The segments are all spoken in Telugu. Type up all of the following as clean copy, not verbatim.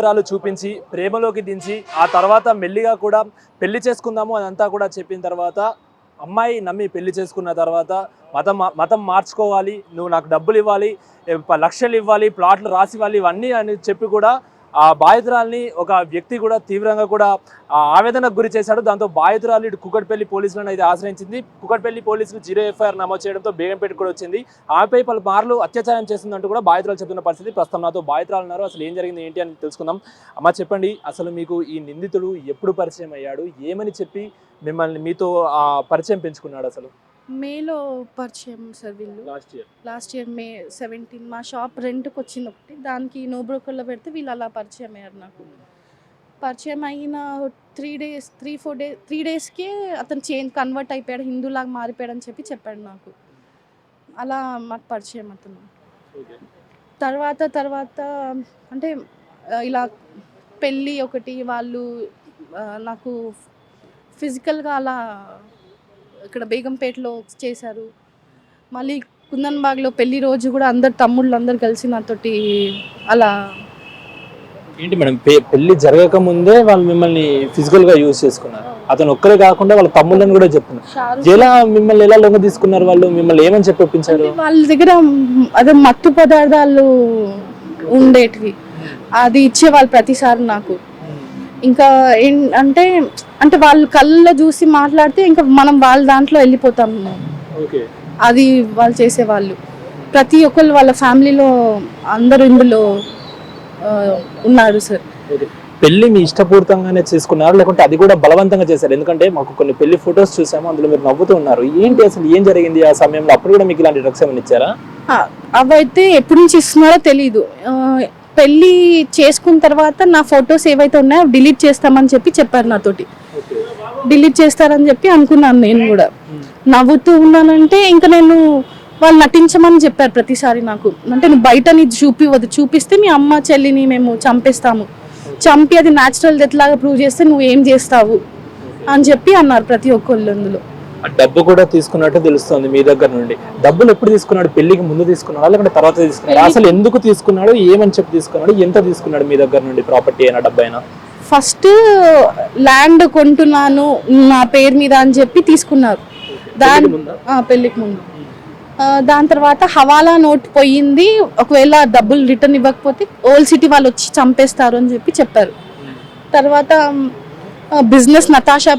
పరికరాలు చూపించి ప్రేమలోకి దించి ఆ తర్వాత మెల్లిగా కూడా పెళ్లి చేసుకుందాము అదంతా కూడా చెప్పిన తర్వాత అమ్మాయి నమ్మి పెళ్లి చేసుకున్న తర్వాత మతం మార్చుకోవాలి, నువ్వు నాకు డబ్బులు ఇవ్వాలి, లక్షలు ఇవ్వాలి, ప్లాట్లు రాసి ఇవ్వాలి, ఇవన్నీ అని చెప్పి కూడా ఆ బాధితురాల్ని ఒక వ్యక్తి కూడా తీవ్రంగా కూడా ఆవేదనకు గురి చేశాడు. దాంతో బాధితురాలు ఇటు కుకట్పల్లి పోలీసులను అయితే ఆశ్రయించింది. కుకట్పల్లి పోలీసులు 0 FIR నమోదు చేయడంతో బేగంపేట కూడా వచ్చింది. ఆమెపై పలుమార్లు అత్యాచారం చేస్తుందంటూ కూడా బాధితురాలు చెప్తున్న పరిస్థితి. ప్రస్తుతం నాతో బాధితురాలు ఉన్నారు. అసలు ఏం జరిగింది ఏంటి అని తెలుసుకుందాం. అమ్మ చెప్పండి, అసలు మీకు ఈ నిందితుడు ఎప్పుడు పరిచయం అయ్యాడు, ఏమని చెప్పి మిమ్మల్ని మీతో పరిచయం పెంచుకున్నాడు? అసలు మేలో పరిచయం సార్ వీళ్ళు. లాస్ట్ ఇయర్ May 17 మా షాప్ రెంట్కి వచ్చింది ఒకటి, దానికి నో బ్రోకర్లో పెడితే వీళ్ళు అలా పరిచయం అయ్యారు. నాకు పరిచయం అయిన 3 డేస్కే అతను కన్వర్ట్ అయిపోయాడు, హిందూలాగా మారిపోయాడు అని చెప్పాడు నాకు. అలా మాకు పరిచయం అతను. తర్వాత అంటే ఇలా పెళ్ళి ఒకటి, వాళ్ళు నాకు ఫిజికల్గా అలా ఇక్కడ బేగంపేటలో చేశారు. మళ్ళీ కుందన్బాగ్లో పెళ్లి రోజు కూడా తమ్ముళ్ళు అందరు కలిసి నాతోటి అలా. ఏంటి మేడం, పెళ్లి జరగక ముందే వాళ్ళు మిమ్మల్ని ఫిజికల్ గా యూజ్ చేసుకున్నారు? అతను ఒక్కరే కాకుండా వాళ్ళ తమ్ముళ్ళని కూడా చెప్తున్నారు. ఎలా మిమ్మల్ని ఎలా లొంగ తీసుకున్నారు? వాళ్ళు మిమ్మల్ని ఏమని చెప్పి ఒప్పించారు? వాళ్ళ దగ్గర అదే మత్తు పదార్థాలు ఉండేటివి, అది ఇచ్చేవాళ్ళు ప్రతిసారి నాకు. ఇంకా అంటే వాళ్ళు కళ్ళలో చూసి మాట్లాడితే ఇంకా మనం వాళ్ళ దాంట్లో వెళ్ళిపోతాము. అది వాళ్ళు చేసేవాళ్ళు. ప్రతి ఒక్కళ్ళు వాళ్ళ ఫ్యామిలీలో అందరూ ఇందులో ఉన్నారు సార్. పెళ్లి మీ ఇష్టపూర్తంగానే చేసుకున్నారు లేకుంటే అది కూడా బలవంతంగా చేశారు? ఎందుకంటే మాకు కొన్ని పెళ్లి ఫొటోస్ చూసాము, అందులో మీరు నవ్వుతూ ఉన్నారు. ఏంటి అసలు ఏం జరిగింది ఆ సమయంలో? అప్పుడు కూడా మీకు ఇలాంటి డ్రగ్స్ ఏమైనా ఇచ్చారా? అవైతే ఎప్పటి నుంచి ఇస్తున్నారో తెలీదు. పెళ్ళి చేసుకున్న తర్వాత నా ఫొటోస్ ఏవైతే ఉన్నాయో డిలీట్ చేస్తామని చెప్పారు నాతోటి. డిలీట్ చేస్తారని చెప్పి అనుకున్నాను నేను కూడా. నవ్వుతూ ఉన్నానంటే ఇంకా వాళ్ళు నటించమని చెప్పారు ప్రతిసారి నాకు. అంటే నువ్వు బయట నీది చూపిస్తే మీ అమ్మ చెల్లిని మేము చంపేస్తాము, చంపి అది న్యాచురల్ డెత్ లాగా ప్రూవ్ చేస్తే నువ్వు ఏం చేస్తావు అని చెప్పి అన్నారు ప్రతి ఒక్కళ్ళు. అందులో డబ్బు కూడా తీసుకున్నట్టు తెలుస్తుంది మీ దగ్గర నుండి. డబ్బులు ఎప్పుడు తీసుకున్నాడు? పెళ్లికి ముందు తీసుకున్నాడా లేకుంటే తర్వాత తీసుకున్నాడు? అసలు ఎందుకు తీసుకున్నాడు, ఏమని చెప్పి తీసుకున్నాడు, ఎంత తీసుకున్నాడు మీ దగ్గర నుండి? ప్రాపర్టీ అయినా డబ్బు అయినా? ఫస్ట్ ల్యాండ్ కొంటున్నాను నా పేరు మీద అని చెప్పి తీసుకున్నారు పెళ్లికి ముందు. దాని తర్వాత హవాలా నోట్ పోయింది, ఒకవేళ డబ్బులు రిటర్న్ ఇవ్వకపోతే ఓల్డ్ సిటీ వాళ్ళు వచ్చి చంపేస్తారు అని చెప్పారు. తర్వాత బిజినెస్ నతాషా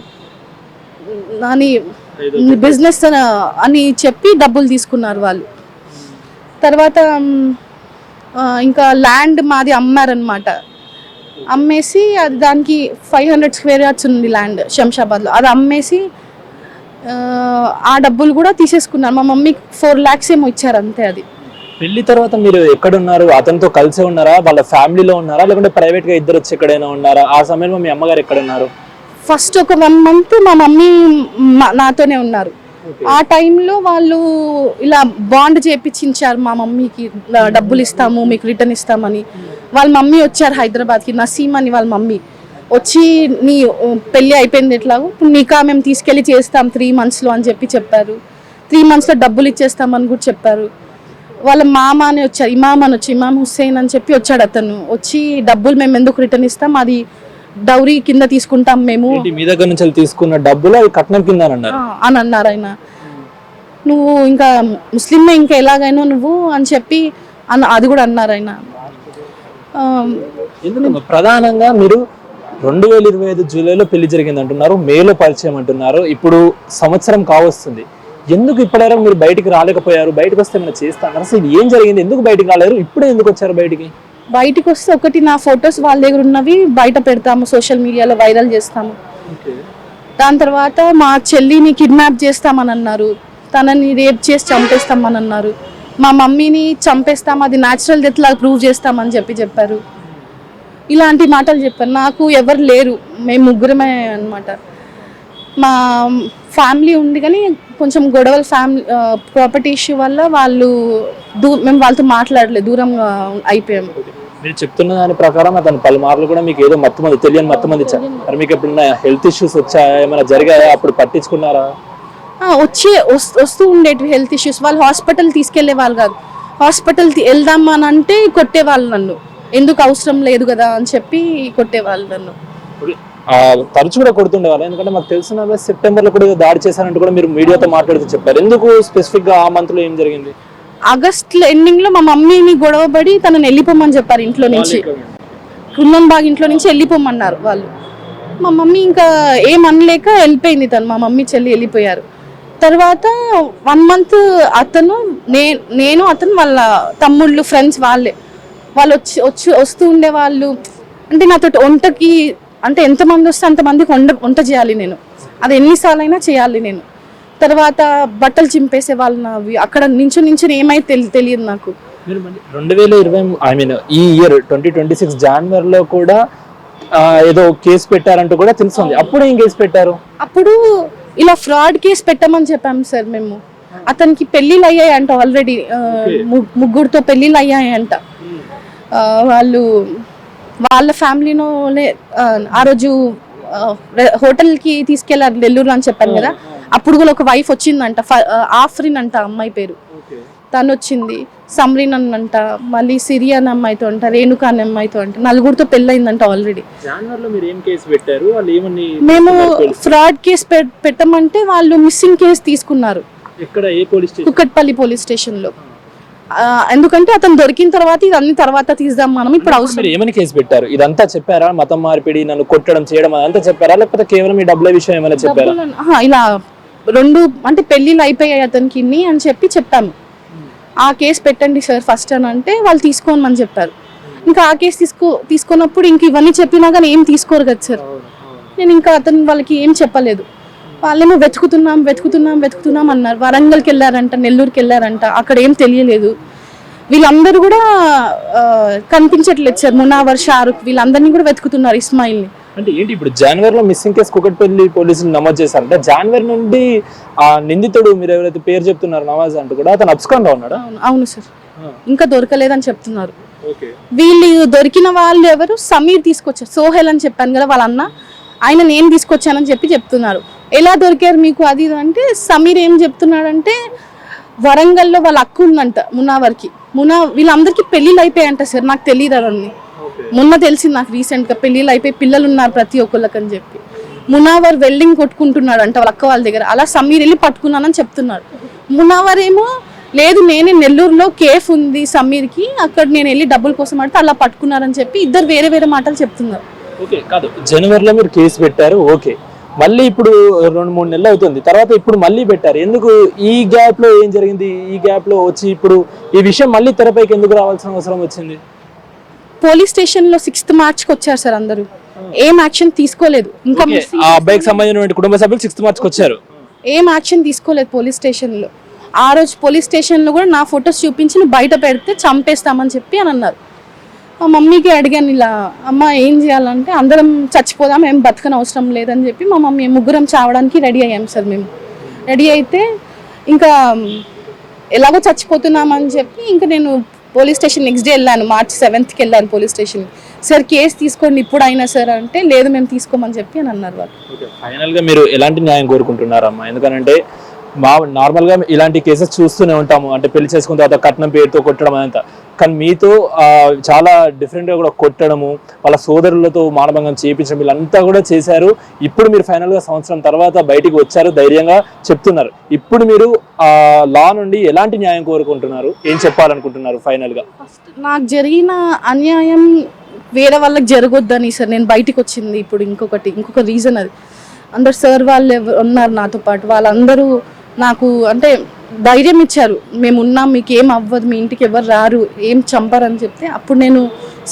అని బిజినెస్ అని చెప్పి డబ్బులు తీసుకున్నారు వాళ్ళు. తర్వాత ఇంకా ల్యాండ్ మాది అమ్మారనమాట. అమ్మేసి అది దానికి 500 square yards ఉంది ల్యాండ్ శంషాబాద్లో, అది అమ్మేసి ఆ డబ్బులు కూడా తీసేసుకున్నారు. మా మమ్మీకి 4 lakhs ఏమో ఇచ్చారు అంతే. అది పెళ్లి తర్వాత మీరు ఎక్కడున్నారు? అతనితో కలిసే ఉన్నారా, వాళ్ళ ఫ్యామిలీలో ఉన్నారా, లేకుంటే ప్రైవేట్ గా ఇద్దరు వచ్చి ఎక్కడైనా ఉన్నారా? ఆ సమయంలో మీ అమ్మగారు ఎక్కడ ఉన్నారు? ఫస్ట్ ఒక 1 month మా మమ్మీ నాతోనే ఉన్నారు. ఆ టైంలో వాళ్ళు ఇలా బాండ్ చేయించారు మా మమ్మీకి, డబ్బులు ఇస్తాము మీకు రిటర్న్ ఇస్తామని. వాళ్ళ మమ్మీ వచ్చారు హైదరాబాద్కి, నసీమ్ అని వాళ్ళ మమ్మీ వచ్చి నీ పెళ్ళి అయిపోయింది ఎట్లాగో నీకా మేము తీసుకెళ్ళి చేస్తాం 3 monthsలో అని చెప్పారు. 3 monthsలో డబ్బులు ఇచ్చేస్తామని కూడా చెప్పారు. వాళ్ళ మామ అని వచ్చారు, ఇమామ్ హుస్సేన్ అని చెప్పి వచ్చాడు. అతను వచ్చి డబ్బులు మేము ఎందుకు రిటర్న్ ఇస్తాం, అది డౌరీ కింద తీసుకుంటాం మేము. మీ దగ్గర నుంచి తీసుకున్న డబ్బులు అది కట్నం కింద అని అన్నారు ఆయన. నువ్వు ఇంకా ముస్లింనే, ఇంకా ఎలాగైనా నువ్వు అని చెప్పి అది కూడా అన్నారు ఆయన. ప్రధానంగా మీరు 2025 జూలైలో పెళ్లి జరిగింది అంటున్నారు, మేలో పరిచయం అంటున్నారు, ఇప్పుడు సంవత్సరం కావస్తుంది. ఎందుకు ఇప్పటివరకు మీరు బయటికి రాలేకపోయారు? బయటకు వస్తే ఏమైనా చేస్తాను? అసలు ఏం జరిగింది? ఎందుకు బయటికి రాలేరు? ఇప్పుడే ఎందుకు వచ్చారు బయటికి? బయటకు వస్తే ఒకటి నా ఫొటోస్ వాళ్ళ దగ్గర ఉన్నవి బయట పెడతాము, సోషల్ మీడియాలో వైరల్ చేస్తాము. దాని తర్వాత మా చెల్లిని కిడ్నాప్ చేస్తామని అన్నారు, తనని రేప్ చేసి చంపేస్తామని అన్నారు, మా మమ్మీని చంపేస్తాం, అది న్యాచురల్ డెత్ లాగా ప్రూవ్ చేస్తామని చెప్పారు. ఇలాంటి మాటలు చెప్పారు. నాకు ఎవరు లేరు, మేము ముగ్గురమే అనమాట. మా ఫ్యామిలీ ఉంది కానీ కొంచెం గొడవలు, ఫ్యామిలీ ప్రాపర్టీ ఇష్యూ వల్ల మేము వాళ్ళతో మాట్లాడలేదు, దూరంగా అయిపోయాము. మీరు చెప్తున్న దాని ప్రకారం అతను పలుమార్లు కూడా మీకు ఏదో తెలియని మత్తు ఇచ్చారు. మరి మీకు ఎప్పుడైనా హెల్త్ ఇష్యూస్ వచ్చాయా, ఏమైనా జరిగాయా, అప్పుడు పట్టించుకున్నారా? వస్తూ ఉండేటివి హెల్త్ ఇష్యూస్. వాళ్ళు హాస్పిటల్ తీసుకెళ్లే వాళ్ళు కాదు, హాస్పిటల్ వెళ్దామని అంటే కొట్టేవాళ్ళు నన్ను. ఎందుకు అవసరం లేదు కదా అని చెప్పి కొట్టేవాళ్ళు నన్ను. తరచు కూడా కొడుతుండేవాళ్ళు, ఎందుకంటే మాకు తెలిసిన సెప్టెంబర్ లో కూడా దాడి చేశారంటూ కూడా మీరు మీడియాతో మాట్లాడుతూ చెప్పారు. ఎందుకు స్పెసిఫిక్ గా ఆ మంత్ లో ఏం జరిగింది? ఆగస్ట్ ఎండింగ్ లో మా మమ్మీని గొడవపడి తనని వెళ్ళిపోమని చెప్పారు ఇంట్లో నుంచి, కుందన్ బాగ్ ఇంట్లో నుంచి వెళ్ళిపోమన్నారు వాళ్ళు. మా మమ్మీ ఇంకా ఏం అనలేక వెళ్ళిపోయింది తను, మా మమ్మీ చెల్లి వెళ్ళిపోయారు. తర్వాత 1 month అతను నేను అతను వాళ్ళ తమ్ముళ్ళు ఫ్రెండ్స్ వాళ్ళు వస్తూ ఉండేవాళ్ళు. అంటే నాతో వంటకి అంటే ఎంతమంది వస్తే అంతమందికి వంట చేయాలి నేను, అది ఎన్నిసార్లు అయినా చేయాలి నేను. తర్వాత బట్టలు చింపేసే వాళ్ళు నావి, అక్కడ నించుని ఏమైతే తెలియదు నాకు. 2020 ఐ మీన్ ఈ ఇయర్ 2026 జనవరిలో కూడా ఏదో కేసు పెట్టారంటూ కూడా తెలుస్తుంది. అప్పుడు ఏం కేసు పెట్టారు? అప్పుడు ఇలా ఫ్రాడ్ కేసు పెట్టమని చెప్పాము సార్ మేము. అతనికి పెళ్ళిళ్ళు అయ్యాయంట ఆల్రెడీ, 3 పెళ్ళిళ్ళు అయ్యాయంట. వాళ్ళ ఫ్యామిలీలోనే ఆ రోజు హోటల్కి తీసుకెళ్లారు నెల్లూరు అని చెప్పాను కదా, అప్పుడు కూడా ఒక వైఫ్ వచ్చిందంట, ఆఫ్రిన్ అంట అమ్మాయి పేరు, తను వచ్చింది. సమ్రీన్ అంట, మళ్ళీ సిరియన్ అమ్మాయితో అంట, రేణుకా అనే అమ్మాయితో అంట, 4 పెళ్ళయిందంట ఆల్రెడీ. మేము ఫ్రాడ్ కేసు పెట్టమంటే వాళ్ళు మిస్సింగ్ కేసు తీసుకున్నారు కుక్కట్పల్లి పోలీస్ స్టేషన్ లో. ఎందుకంటే అతను దొరికిన తర్వాత ఇదన్నీ తర్వాత తీద్దాం మనం, ఇప్పుడు అవసరం. ఏమని కేసు పెట్టారు? ఇదంతా చెప్పారా? మతం మార్పిడి, నన్ను కొట్టడం చేయడం అదంతా చెప్పారా, లేకపోతే కేవలం ఈ డబ్బుల విషయం ఏమైనా చెప్పారా? ఇలా 2 అంటే పెళ్లిళ్ళు అయిపోయాయి అతనికి అని చెప్పాము. ఆ కేసు పెట్టండి సార్ ఫస్ట్ అని అంటే వాళ్ళు తీసుకోమని చెప్పారు. ఇంకా ఆ కేసు తీసుకున్నప్పుడు ఇంక ఇవన్నీ చెప్పినా కానీ ఏం తీసుకోరు కదా సార్. నేను ఇంకా వాళ్ళకి ఏం చెప్పలేదు. వాళ్ళేమో వెతుకుతున్నాం అన్నారు. వరంగల్కి వెళ్ళారంట, నెల్లూరుకి వెళ్ళారంట, అక్కడ ఏం తెలియలేదు. వీళ్ళందరూ కూడా కనిపించట్లేదు సార్. మునావర్, షారుఖ్ వీళ్ళందరినీ కూడా వెతుకుతున్నారు, ఇస్మాయిల్ని. అంటే ఏంటి ఇప్పుడు జనవరిలో మిస్సింగ్ కేసు కుకట్పల్లి పోలీసులు నమోదు చేశారంటే జనవరి నుండి ఆ నిందితుడు మీరు ఎవరైతే పేరు చెప్తున్నారు నవాజ్ అంటూ కూడా అతను అబ్స్కాండ్ లో ఉన్నాడా? అవును సార్, ఇంకా దొరకలేదని చెప్తున్నారు. వీళ్ళు దొరికిన వాళ్ళు ఎవరు? సమీర్ తీసుకొచ్చారు, సోహెల్ అని చెప్పాను కదా వాళ్ళ అన్న, ఆయన నేను తీసుకొచ్చానని చెప్తున్నారు. ఎలా దొరికారు మీకు అది అంటే, సమీర్ ఏం చెప్తున్నాడంటే వరంగల్లో వాళ్ళ అక్క ఉందంట మునావర్కి. వీళ్ళందరికీ పెళ్ళిళ్ళు అయిపోయాయంట సార్, నాకు తెలియదు అవన్నీ. మొన్న తెలిసింది నాకు రీసెంట్ గా, పెళ్ళిళ్ళు అయిపోయి పిల్లలు ఉన్నారు ప్రతి ఒక్కళ్ళకి అని చెప్పి. మునావర్ వెల్డింగ్ కొట్టుకుంటున్నాడు అంట వాళ్ళ అక్క వాళ్ళ దగ్గర, అలా సమీర్ వెళ్ళి పట్టుకున్నానని చెప్తున్నాడు. మునావర్ ఏమో లేదు నేనే నెల్లూరులో కేఫ్ ఉంది సమీర్కి, అక్కడ నేను వెళ్ళి డబ్బుల కోసం అడితే అలా పట్టుకున్నారని చెప్పి ఇద్దరు వేరే మాటలు చెప్తున్నారు. ఓకే, కాదు జనవరిలో మీరు కేసు పెట్టారు, ఓకే, మళ్ళీ ఇప్పుడు 2-3 నెలలు అవుతుంది, తర్వాత ఇప్పుడు మళ్ళీ పెట్టారు. ఎందుకు ఈ గ్యాప్ లో ఏం జరిగింది? ఈ గ్యాప్ లో వచ్చి ఇప్పుడు ఈ విషయం మళ్ళీ తెరపైకి ఎందుకు రావాల్సిన అవసరం వచ్చింది? పోలీస్ స్టేషన్ లో 6th మార్చ్కి వచ్చారు సార్, అందరూ ఏం యాక్షన్ తీసుకోలేదు. ఇంకా ఆ అబ్బాయికి సంబంధించిన కుటుంబ సభ్యులు 6th మార్చ్కి వచ్చారు, ఏం యాక్షన్ తీసుకోలేదు పోలీస్ స్టేషన్ లో. ఆ రోజు పోలీస్ స్టేషన్ లో కూడా నా ఫొటోస్ చూపించి నువ్వు బయట పెడితే చంపేస్తామని చెప్పి అని అన్నారు. మా మమ్మీకి అడిగాను ఇలా, అమ్మ ఏం చేయాలంటే అందరం చచ్చిపోదాం, ఏం బతకని అవసరం లేదని చెప్పి మా మమ్మీ ముగ్గురం చావడానికి రెడీ అయ్యాం సార్. మేము రెడీ అయితే ఇంకా ఎలాగో చచ్చిపోతున్నామని చెప్పి ఇంకా నేను పోలీస్ స్టేషన్ నెక్స్ట్ డే వెళ్ళాను, March 7th వెళ్ళాను పోలీస్ స్టేషన్. సార్ కేసు తీసుకోండి ఇప్పుడు అయినా సార్ అంటే, లేదు మేము తీసుకోమని చెప్పి అని అన్నారు వాళ్ళు. ఫైనల్గా మీరు ఎలాంటి న్యాయం కోరుకుంటున్నారమ్మా? ఎందుకంటే నార్మల్గా ఇలాంటి కేసెస్ చూస్తూనే ఉంటాము, అంటే పెళ్లి చేసుకున్న తర్వాత కట్నం పేరుతో కొట్టడం అదంతా, కానీ మీతో చాలా డిఫరెంట్గా కూడా కొట్టడము, వాళ్ళ సోదరులతో మానభంగం చేయించడం వీళ్ళంతా కూడా చేశారు. ఇప్పుడు మీరు ఫైనల్గా సంవత్సరం తర్వాత బయటికి వచ్చారు, ధైర్యంగా చెప్తున్నారు. ఇప్పుడు మీరు లా నుండి ఎలాంటి న్యాయం కోరుకుంటున్నారు, ఏం చెప్పాలనుకుంటున్నారు ఫైనల్గా? నాకు జరిగిన అన్యాయం వేరే వాళ్ళకి జరగొద్దని సార్ నేను బయటికి వచ్చింది. ఇప్పుడు ఇంకొక రీజన్ అది, అందరు సార్ వాళ్ళు ఉన్నారు నాతో పాటు, వాళ్ళందరూ నాకు అంటే ధైర్యం ఇచ్చారు, మేము ఉన్నాం, మీకు ఏం అవ్వదు, మీ ఇంటికి ఎవరు రారు, ఏం చంపరని చెప్తే అప్పుడు నేను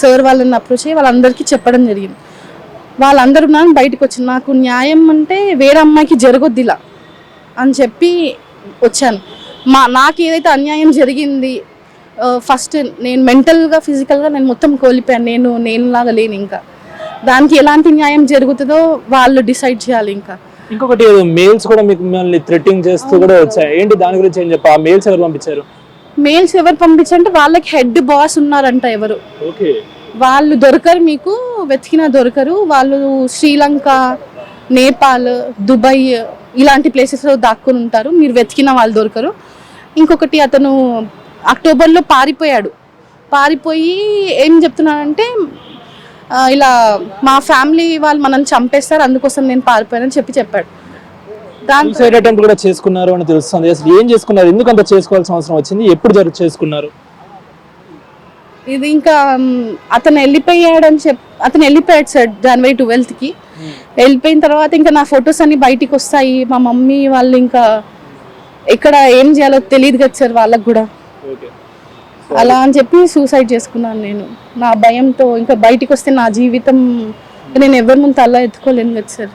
సార్ వాళ్ళని అప్రోచ్ అయ్యి వాళ్ళందరికీ చెప్పడం జరిగింది. వాళ్ళందరూ నాకు బయటకు వచ్చింది, నాకు న్యాయం అంటే వేరే అమ్మాయికి జరగొద్దు ఇలా అని చెప్పి వచ్చాను. నాకు ఏదైతే అన్యాయం జరిగింది, ఫస్ట్ నేను మెంటల్గా ఫిజికల్గా నేను మొత్తం కోల్పోయాను, నేనులాగా లేను. ఇంకా దానికి ఎలాంటి న్యాయం జరుగుతుందో వాళ్ళు డిసైడ్ చేయాలి. ఇంకా ఇంకొకటి మెయిల్స్ కూడా మీకు మిమ్మల్ని థ్రెటింగ్ చేస్తూ కూడా వచ్చాయి, ఏంటి దాని గురించి ఏం చెప్పా? మెయిల్స్ ఎవరు పంపించారు? మెయిల్స్ ఎవరు పంపించారంటే వాళ్ళకి హెడ్ బాస్ ఉన్నారంట ఎవరు, వాళ్ళు దొరకరు, మీకు వెతికినా దొరకరు. వాళ్ళు శ్రీలంక, నేపాల్, దుబాయ్ ఇలాంటి ప్లేసెస్లో దాక్కుని ఉంటారు, మీరు వెతికినా వాళ్ళు దొరకరు. ఇంకొకటి అతను అక్టోబర్లో పారిపోయాడు, పారిపోయి ఏం చెప్తున్నానంటే ఇలా మా ఫ్యామిలీ వాళ్ళు మనల్ని చంపేస్తారు, అందుకోసం నేను పారిపోయానని చెప్పాడు. దాంతో సూసైడ్ అటెంప్ట్ కూడా చేసుకున్నారు అని తెలుస్తుంది. అసలు ఏం చేసుకున్నారు, ఎందుకు అంత చేసుకోవాల్సిన అవసరం వచ్చింది, ఎప్పుడు చేసుకున్నారు? ఇది ఇంకా అతను వెళ్ళిపోయాడు సార్ జనవరి 12కి. వెళ్ళిపోయిన తర్వాత ఇంకా నా ఫొటోస్ అన్ని బయటికి వస్తాయి. మా మమ్మీ వాళ్ళు ఇంకా ఎక్కడ ఏం చేయాలో తెలియదు కదా సార్ వాళ్ళకు కూడా. అలా అని చెప్పి సూసైడ్ చేసుకున్నాను నేను, నా భయంతో. ఇంకా బయటికి వస్తే నా జీవితం నేను ఎవరి ముందు అలా ఎత్తుకోలేను కదా సార్.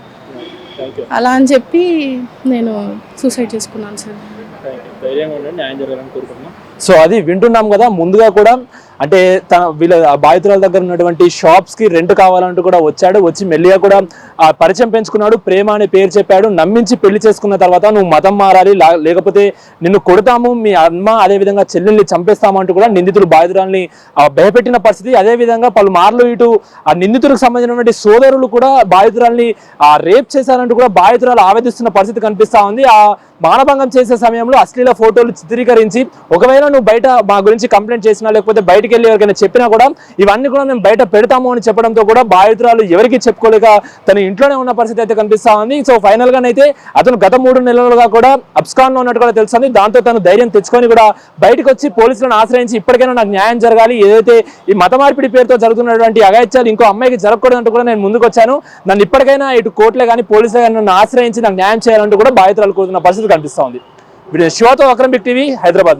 అలా అని చెప్పి నేను సూసైడ్ చేసుకున్నాను సార్. సో అది వింటున్నాం కదా. ముందుగా కూడా అంటే వీళ్ళ బాధితురాల దగ్గర ఉన్నటువంటి షాప్స్ కి రెంట్ కావాలంటూ కూడా వచ్చాడు. వచ్చి మెల్లిగా కూడా పరిచయం పెంచుకున్నాడు, ప్రేమ అనే పేరు చెప్పాడు. నమ్మించి పెళ్లి చేసుకున్న తర్వాత నువ్వు మతం మారాలి, లేకపోతే నిన్ను కొడతాము, మీ అమ్మ అదేవిధంగా చెల్లెల్ని చంపేస్తాము అంటూ కూడా నిందితులు బాధితురాల్ని భయపెట్టిన పరిస్థితి. అదేవిధంగా పలుమార్లు ఇటు ఆ నిందితులకు సంబంధించినటువంటి సోదరులు కూడా బాధితురాల్ని రేప్ చేశారంటూ కూడా బాధితురాలు ఆవేదిస్తున్న పరిస్థితి కనిపిస్తా ఉంది. ఆ మానభంగం చేసే సమయంలో అశ్లీల ఫోటోలు చిత్రీకరించి ఒకవేళ నువ్వు బయట మా గురించి కంప్లైంట్ చేసినా లేకపోతే బయటికి వెళ్ళి ఎవరికైనా చెప్పినా కూడా ఇవన్నీ కూడా మేము బయట పెడతాము అని చెప్పడంతో కూడా బాధితురాలు ఎవరికి చెప్పుకోలేక తన ఇంట్లోనే ఉన్న పరిస్థితి అయితే కనిపిస్తా ఉంది. సో ఫైనల్ గానైతే అతను గత 3 నెలలుగా కూడా అబ్స్కాన్ లో ఉన్నట్టు కూడా తెలుస్తుంది. దాంతో తను ధైర్యం తెచ్చుకొని కూడా బయటకు వచ్చి పోలీసులను ఆశ్రయించి ఇప్పటికైనా నాకు న్యాయం జరగాలి, ఏదైతే ఈ మత మార్పిడి పేరుతో జరుగుతున్నటువంటి అఘాయిత్యాలు ఇంకో అమ్మాయికి జరగకూడదంటూ కూడా నేను ముందుకు వచ్చాను, నన్ను ఇప్పటికైనా ఇటు కోర్టులే కానీ పోలీసులే కానీ నన్ను ఆశ్రయించి నాకు న్యాయం చేయాలంటూ కూడా బాధితురాలు కోరుతున్న పరిస్థితి కనిపిస్తా ఉంది. శివతో అక్రమ్ బిగ్ టీవీ, హైదరాబాద్.